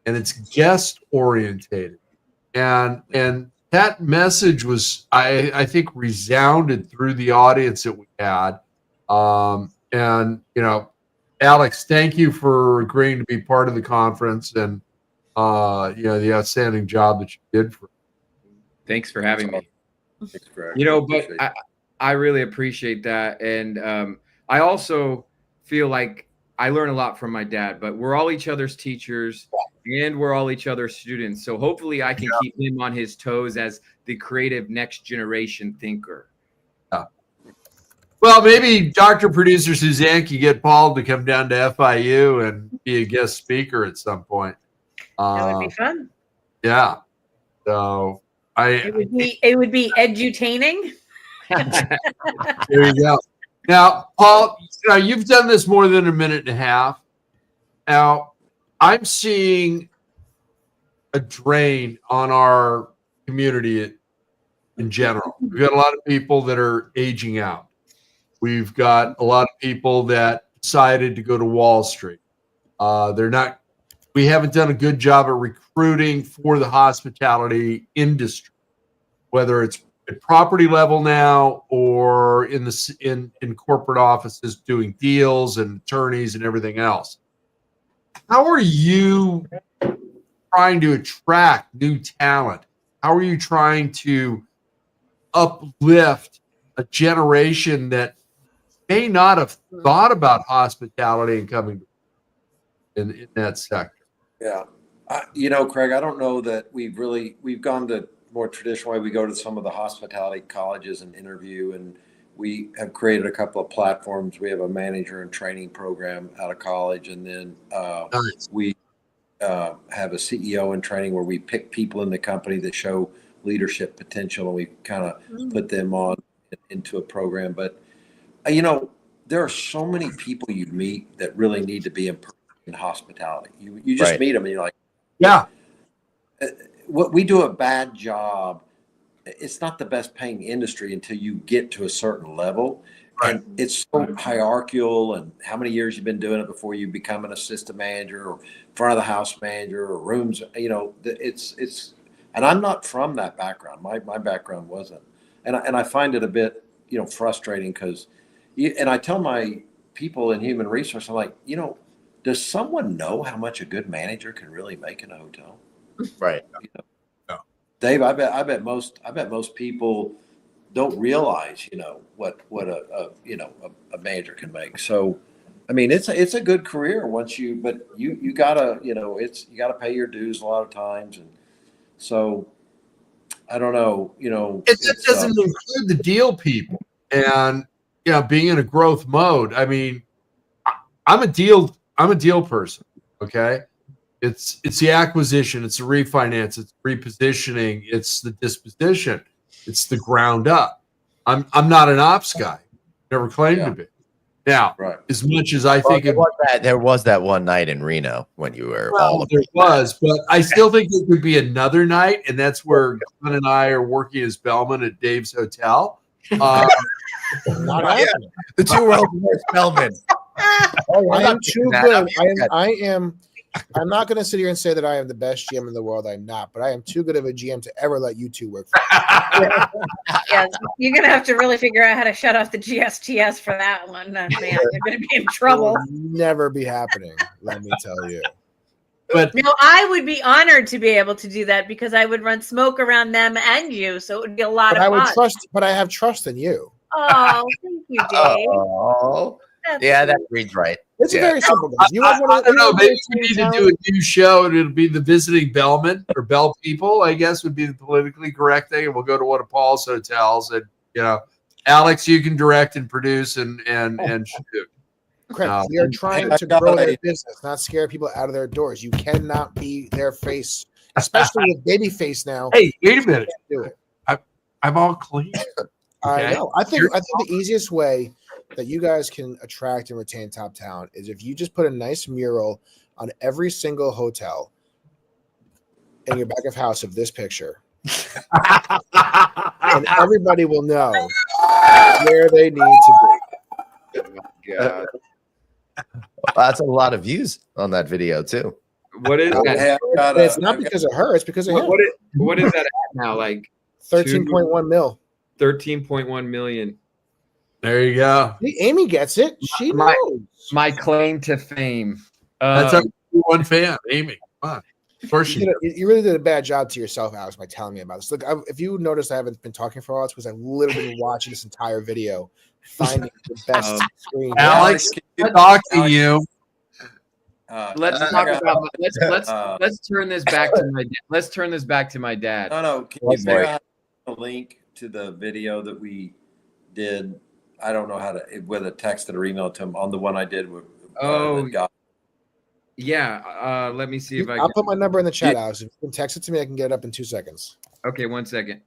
and it's guest oriented. And that message was, I think, resounded through the audience that we had. Alex, thank you for agreeing to be part of the conference and, the outstanding job that you did for. Thanks for having me. Thanks, Greg. But I really appreciate that. And I also feel like I learn a lot from my dad, but we're all each other's teachers and we're all each other's students. So hopefully I can keep him on his toes as the creative next generation thinker. Well, maybe Dr. Producer Suzanne can get Paul to come down to FIU and be a guest speaker at some point. That would be fun. Yeah. So it would be edutaining. There you go. Now, Paul, you've done this more than a minute and a half. Now, I'm seeing a drain on our community in general. We've got a lot of people that are aging out. We've got a lot of people that decided to go to Wall Street. We haven't done a good job at recruiting for the hospitality industry, whether it's at property level now or in corporate offices doing deals and attorneys and everything else. How are you trying to attract new talent? How are you trying to uplift a generation that may not have thought about hospitality and coming in that sector? Yeah. Craig, I don't know that we've gone to more traditional way. We go to some of the hospitality colleges and interview, and we have created a couple of platforms. We have a manager and training program out of college, and then we have a CEO in training where we pick people in the company that show leadership potential, and we kind of put them on into a program. But there are so many people you meet that really need to be in hospitality. You just meet them and you're like, yeah. What we do a bad job it's not the best paying industry until you get to a certain level. Right. And it's so hierarchical, and how many years you've been doing it before you become an assistant manager or front of the house manager or rooms, it's, and I'm not from that background. My background wasn't. And I find it a bit, frustrating because, and I tell my people in human resource, I'm like, does someone know how much a good manager can really make in a hotel? Right. Dave, I bet most people don't realize, what a manager can make. So, I mean, it's a good career but you gotta, you gotta pay your dues a lot of times. And so I don't know, It doesn't include the deal people and, being in a growth mode. I mean, I'm a deal person. Okay. It's the acquisition, it's the refinance, it's repositioning, it's the disposition, it's the ground up. I'm not an ops guy, never claimed to be. Now, as much as I think there was that one night in Reno when you were but I still think it could be another night, and that's where Glenn and I are working as bellman at Dave's Hotel. The two world bellman. I am too good. I'm not going to sit here and say that I am the best GM in the world. I'm not, but I am too good of a GM to ever let you two work for me. Yeah, you're going to have to really figure out how to shut off the GSTS for that one. Man, you're going to be in trouble. It will never be happening, let me tell you. But now I would be honored to be able to do that because I would run smoke around them and you, so it would be a lot of fun. But I have trust in you. Oh, thank you, Dave. Oh, yeah, that reads right. It's very simple. I don't know. Maybe we need to do a new show, and it'll be the visiting bellman or bell people, I guess, would be the politically correct thing. And we'll go to one of Paul's hotels, and Alex, you can direct and produce and shoot. Correct. We are trying to grow their business, not scare people out of their doors. You cannot be their face, especially with baby face now. Hey, wait a minute. Do it. I'm all clean. Okay? I know. I think the easiest way that you guys can attract and retain top talent is if you just put a nice mural on every single hotel in your back of house of this picture. And everybody will know where they need to be. Oh my God. That's a lot of views on that video too. What is that? It's not because of her, it's because of him. What is that at now? Like 13.1 mil. 13.1 million. There you go. Amy gets it. She knows. My claim to fame. That's our one fan, Amy. Come on. Of course you really did a bad job to yourself, Alex, by telling me about this. Look, if you noticed I haven't been talking for a while, it's because I've literally been watching this entire video, finding the best screen. Alex, talk to you. Let's talk about. Let's turn this back to my. Let's turn this back to my dad. No. Can you figure out a link to the video that we did? I don't know how to, whether text it or email it to him on the one I did with. Yeah. Let me see if I'll put my number in the chat, Alex. If you can text it to me, I can get it up in 2 seconds. Okay, 1 second.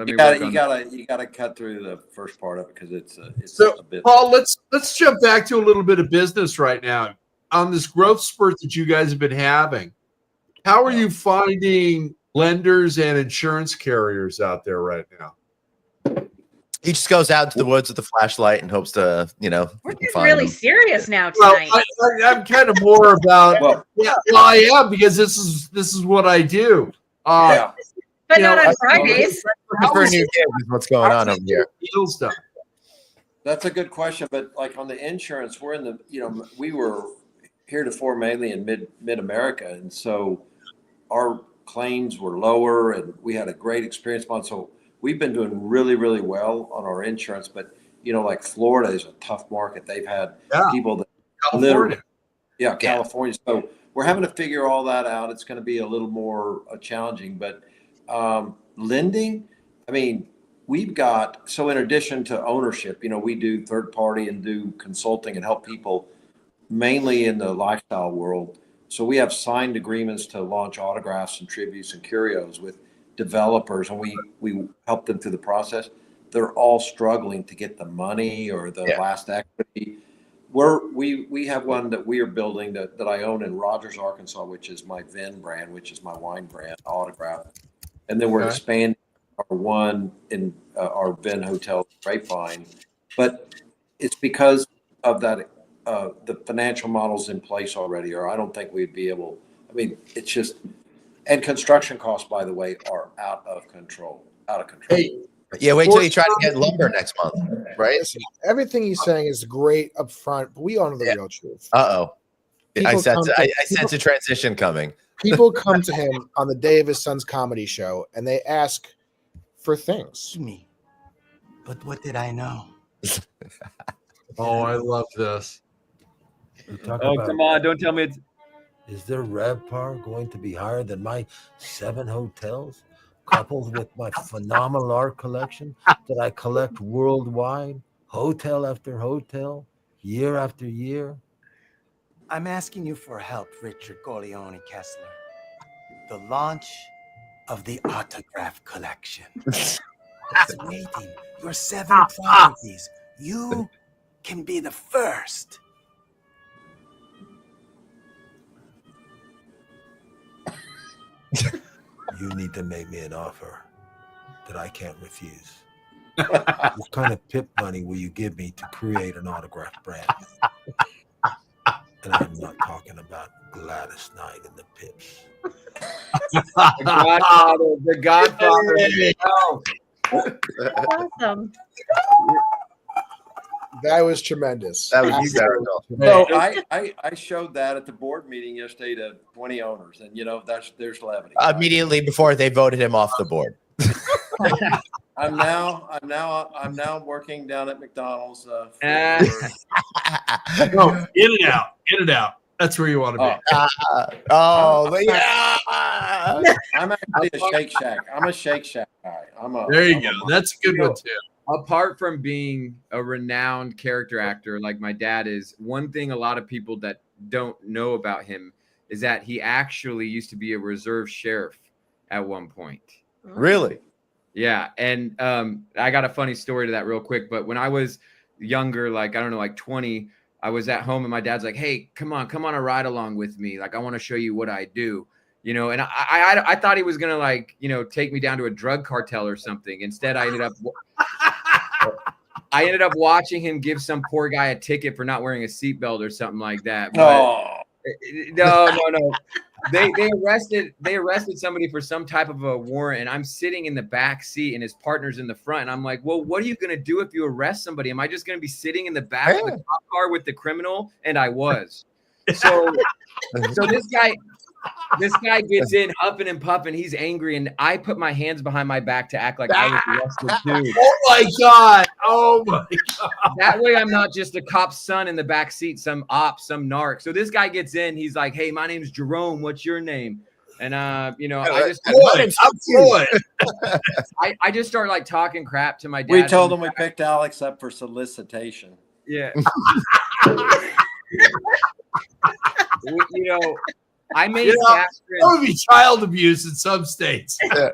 You gotta cut through the first part of it because it's a bit. Paul, let's jump back to a little bit of business right now on this growth spurt that you guys have been having. How are you finding lenders and insurance carriers out there right now? He just goes out into the woods with a flashlight and hopes to, We're just really serious now tonight. Well, I'm kind of more about. I am because this is what I do. But not on Fridays. What's going on over here? That's a good question, but like on the insurance, we're in the, we were heretofore mainly in mid America, and so our claims were lower, and we had a great experience on. So we've been doing really, really well on our insurance, but like Florida is a tough market. They've had people that California. California. So we're having to figure all that out. It's going to be a little more challenging, but lending, I mean, we've got, so in addition to ownership, we do third party and do consulting and help people mainly in the lifestyle world. So we have signed agreements to launch autographs and tributes and curios with developers, and we help them through the process. They're all struggling to get the money or the last equity. We have one that we are building that I own in Rogers, Arkansas, which is my Vin brand, which is my wine brand, Autograph. And then we're expanding or one in our Venn Hotel Grapevine, but it's because of that the financial models in place already, or I don't think we'd be able. I mean, it's just, and construction costs, by the way, are out of control. Hey, Yeah, wait till you try to get lumber next month, right? Listen, everything he's saying is great up front, but we all know the real truth. Uh-oh. I People come to- sense a transition coming. People come to him on the day of his son's comedy show and they ask for things. Me. But what did I know? oh, I love this. Oh, come on. Don't tell me it's. Is their RevPAR going to be higher than my 7 hotels, coupled with my phenomenal art collection that I collect worldwide, hotel after hotel, year after year? I'm asking you for help, Richard Corleone Kessler. The launch of the autograph collection. It's waiting. Your 7 properties. You can be the first. You need to make me an offer that I can't refuse. What kind of pip money will you give me to create an autograph brand? And I'm not talking about Gladys Knight and the Pips. The Godfather. Awesome. That was tremendous. That was Absolutely. hysterical. So I showed that at the board meeting yesterday to 20 owners, and there's levity. Immediately before they voted him off the board. I'm now working down at McDonald's. No, in and out. In and out. That's where you want to be. Yeah. I'm actually a Shake Shack. I'm a Shake Shack guy. There you go. That's a good one too. Apart from being a renowned character actor like my dad is, one thing a lot of people that don't know about him is that he actually used to be a reserve sheriff at one point. Really? Yeah. And I got a funny story to that real quick. But when I was younger, like, I don't know, like 20, I was at home and my dad's like, hey, come on a ride along with me. Like, I want to show you what I do. You know, and I thought he was going to, like, you know, take me down to a drug cartel or something. Instead, I ended up watching him give some poor guy a ticket for not wearing a seatbelt or something like that. But no. They arrested somebody for some type of a warrant, and I'm sitting in the back seat and his partner's in the front. And I'm like, well, what are you going to do if you arrest somebody? Am I just going to be sitting in the back of the cop car with the criminal? And I was. So this guy gets in huffing and puffing. He's angry, and I put my hands behind my back to act like I was arrested too. Oh my god! Oh my god! That way, I'm not just a cop's son in the back seat, some op, some narc. So this guy gets in. He's like, "Hey, my name's Jerome. What's your name?" And you know, I just start like talking crap to my dad. We told him we picked Alex up for solicitation. Yeah. You know, I made fast friends. That would be child abuse in some states. Oh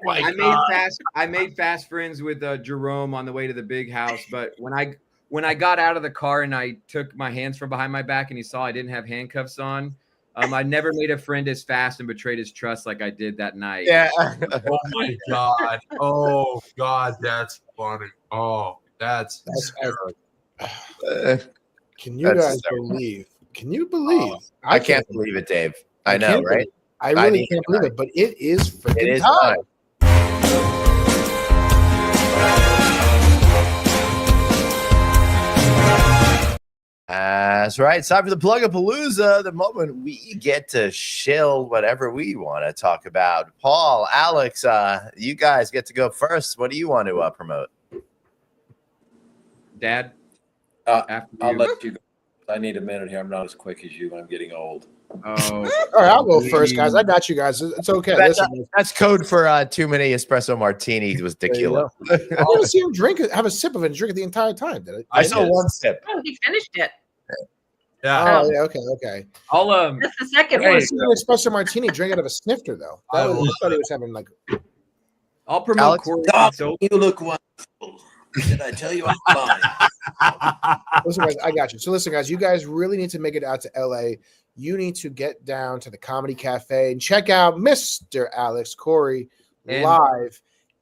my god! I made fast friends with Jerome on the way to the big house. But when I got out of the car and I took my hands from behind my back and he saw I didn't have handcuffs on, I never made a friend as fast and betrayed his trust like I did that night. Yeah. Oh my god! Oh god, that's funny. Oh, that's Can you guys believe? Can you believe? I can't believe it, Dave. I know, right? I really can't believe it, but it is freaking time. That's right. It's time for the Plug-a-Palooza, the moment we get to shill whatever we want to talk about. Paul, Alex, you guys get to go first. What do you want to promote? Dad? I'll let you go. I need a minute here. I'm not as quick as you. I'm getting old. Oh, all right. I'll go first, guys. I got you guys. It's okay. That's code for too many espresso martinis with tequila. I didn't see him have a sip of it and drink it the entire time. Did I saw one sip. Oh, he finished it. yeah. Oh, yeah. Okay. I'll That's the second I one. see an espresso martini drink out of a snifter, though. I thought he was having like. I'll promote Alex? Coury. You look wonderful. Did I tell you I'm fine? Listen, guys, I got you. So listen, guys, you guys really need to make it out to LA. you need to get down to the Comedy Cafe and check out Mr. Alex Coury live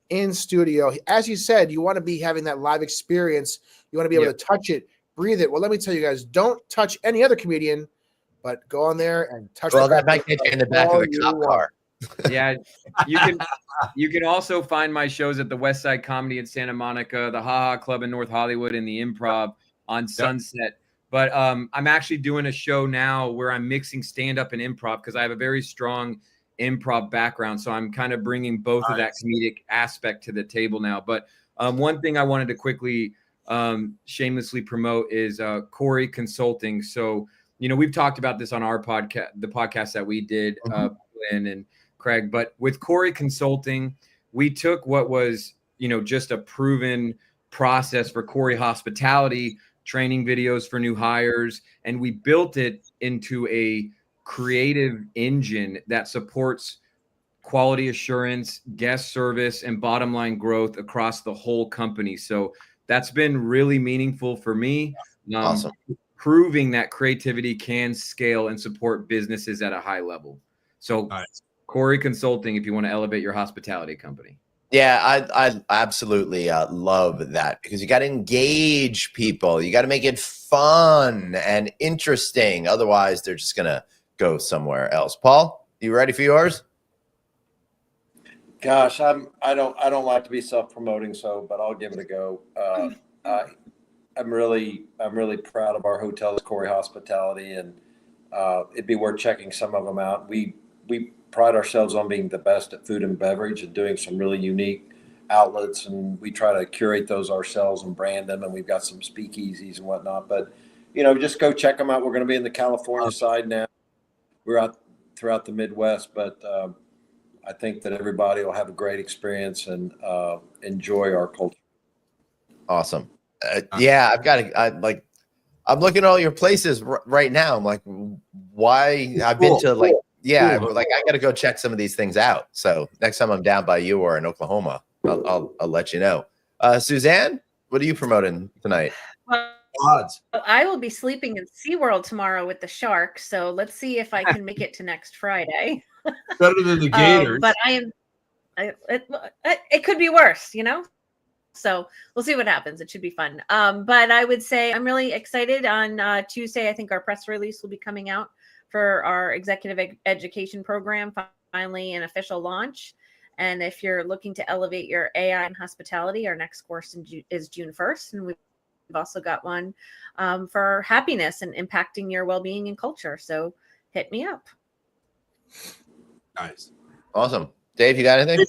in studio. As you said, you want to be having that live experience. You want to be able to touch it, breathe it. Well, let me tell you guys, don't touch any other comedian, but go on there and touch. Well, that might get you in the back of a cop car. Yeah, you can also find my shows at the West Side Comedy in Santa Monica, the Ha Ha Club in North Hollywood, and the Improv on Sunset. But I'm actually doing a show now where I'm mixing stand-up and improv because I have a very strong improv background. So I'm kind of bringing both of that comedic aspect to the table now. But one thing I wanted to quickly shamelessly promote is Coury Consulting. So, we've talked about this on our podcast, the podcast that we did, Lynn and Craig, but with Coury Consulting, we took what was, just a proven process for Coury hospitality, training videos for new hires, and we built it into a creative engine that supports quality assurance, guest service, and bottom line growth across the whole company. So that's been really meaningful for me. Awesome. Proving that creativity can scale and support businesses at a high level. So Coury Consulting, if you want to elevate your hospitality company. Yeah, I absolutely love that, because you got to engage people. You got to make it fun and interesting. Otherwise, they're just going to go somewhere else. Paul, you ready for yours? Gosh, I don't like to be self-promoting, but I'll give it a go. I'm really proud of our hotels, Coury Hospitality, and it'd be worth checking some of them out. We pride ourselves on being the best at food and beverage and doing some really unique outlets, and we try to curate those ourselves and brand them, and we've got some speakeasies and whatnot. But just go check them out. We're going to be in the California side now. We're out throughout the Midwest, but I think that everybody will have a great experience and enjoy our culture. Awesome. Yeah, I'm looking at all your places right now. I'm like, why? I've been to I got to go check some of these things out. So next time I'm down by you or in Oklahoma, I'll let you know. Suzanne, what are you promoting tonight? Well, I will be sleeping in SeaWorld tomorrow with the sharks. So let's see if I can make it to next Friday. Better than the Gators. But it could be worse, So we'll see what happens. It should be fun. But I would say I'm really excited. On Tuesday, I think our press release will be coming out for our executive education program, finally an official launch. And if you're looking to elevate your AI and hospitality, our next course is June 1st. And we've also got one for happiness and impacting your well-being and culture. So hit me up. Nice. Awesome. Dave, you got anything?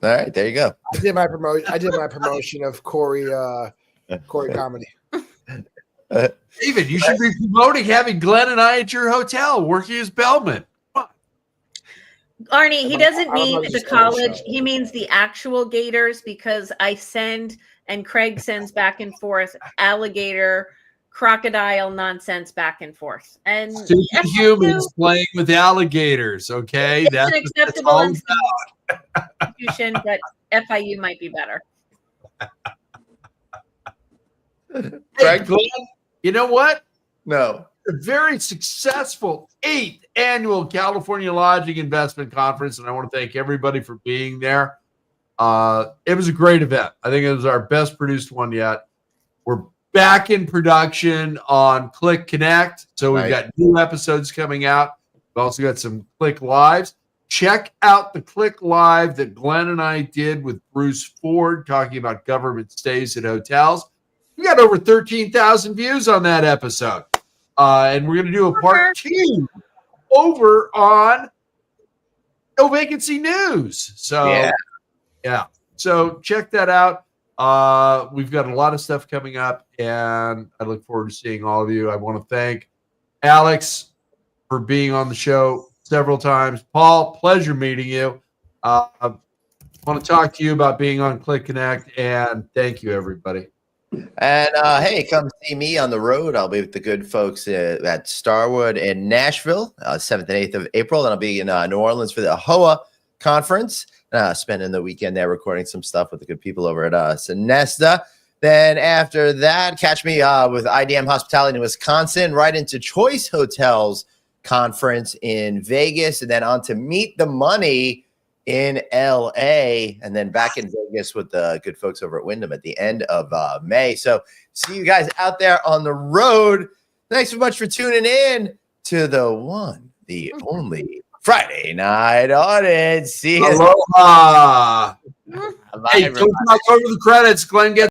All right, there you go. I did my promotion of Coury Comedy. David, you should be promoting having Glenn and I at your hotel working as bellman. Arnie, he doesn't mean the college. He means the actual Gators, because I send and Craig sends back and forth alligator, crocodile nonsense back and forth. And stupid humans playing with alligators. Okay, that's an acceptable institution, but FIU might be better. Hey, Glenn, you know what? No. A very successful 8th annual California Lodging Investment Conference, and I want to thank everybody for being there. It was a great event. I think it was our best produced one yet. We're back in production on Click Connect, so we've got new episodes coming out. We've also got some Click Lives. Check out the Click Live that Glenn and I did with Bruce Ford talking about government stays at hotels. We got over 13,000 views on that episode. And we're going to do a part 2 over on No Vacancy News. So, yeah. So check that out. We've got a lot of stuff coming up, and I look forward to seeing all of you. I want to thank Alex for being on the show several times. Paul, pleasure meeting you. I want to talk to you about being on Click Connect, and thank you, everybody. And hey, come see me on the road. I'll be with the good folks at Starwood in Nashville, 7th and 8th of April. And I'll be in New Orleans for the HOA conference, spending the weekend there recording some stuff with the good people over at Sonesta. Then after that, catch me with IDM Hospitality in Wisconsin, right into Choice Hotels Conference in Vegas, and then on to Meet the Money in LA, and then back in Vegas with the good folks over at Wyndham at the end of May. So see you guys out there on the road. Thanks so much for tuning in to the one, the only Friday Night Audit. See you. Aloha. Bye, Hey, don't talk over the credits. Glenn gets